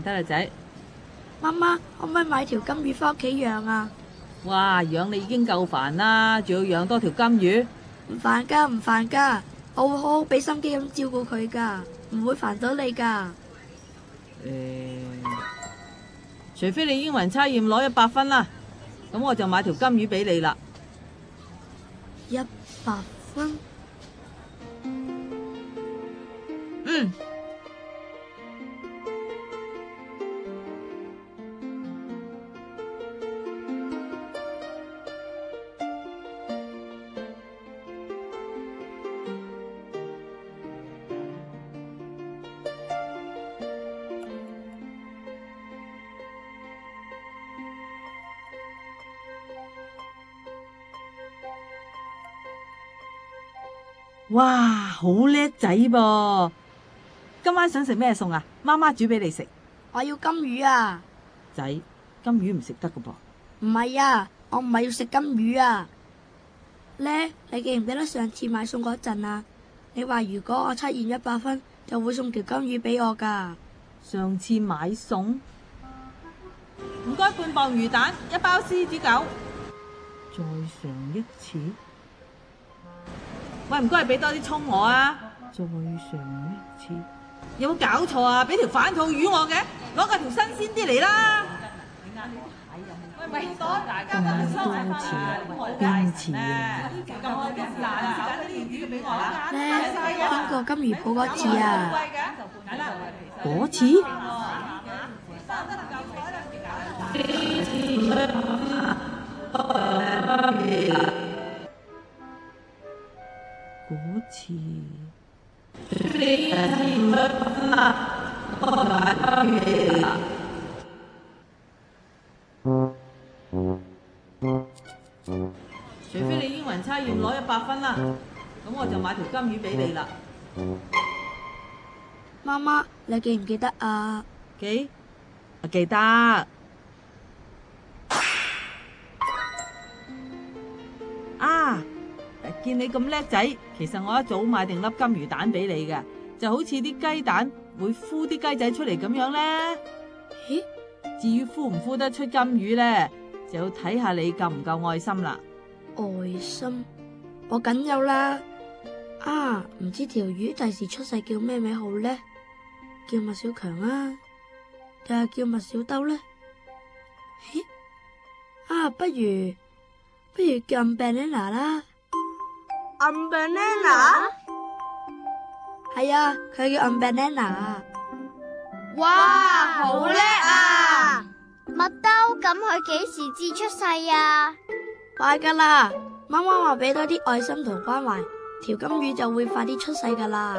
行得啦，仔。媽媽，可唔可以買條金魚翻屋企養啊？哇，養你已經夠煩啦，仲要養多條金魚。唔煩噶，唔煩噶，我會好好俾心機咁照顧佢噶，唔會煩到你噶。除非你英文測驗攞100分啦，咁我就買條金魚俾你啦。100分？嗯。哇，好叻仔噃！今晚想食咩餸啊？媽媽煮俾你食。我要金魚啊！仔，金魚唔食得噶噃。唔係啊，我唔係要食金魚啊。咧，你記唔記得上次買餸嗰陣啊？你話如果我測驗100分，就會送條金魚俾我噶。上次買餸，唔該半磅魚蛋，1包獅子狗。再上一次。喂，唔該，俾多啲葱我啊！再上一次，有冇搞錯啊？俾條反肚魚我嘅，攞個條新鮮啲嚟啦！喂，大家咁多次，邊次啊？咧，經過金魚鋪嗰次啊？嗰次？嗰次，除非你英文測驗攞100分啦，咁我就買條金魚俾你啦。媽媽，你記唔記得啊？我記得。見你咁叻仔，其實我一早買定粒金魚蛋俾你嘅，就好似啲雞蛋會孵啲雞仔出嚟咁樣咧。咦？至於孵唔孵得出金魚咧，就要睇下你夠唔夠愛心啦。愛心，我梗有啦。唔知條魚第時出世叫咩名好咧？叫麥小強啊，定係叫麥小兜咧？不如叫 Banana 啦。Banana？ 係啊，佢叫 Banana。哇，好叻啊！麥兜，咁佢幾時至出世啊？快噶啦，媽媽話俾多啲愛心同關懷，條金魚就會快啲出世噶啦。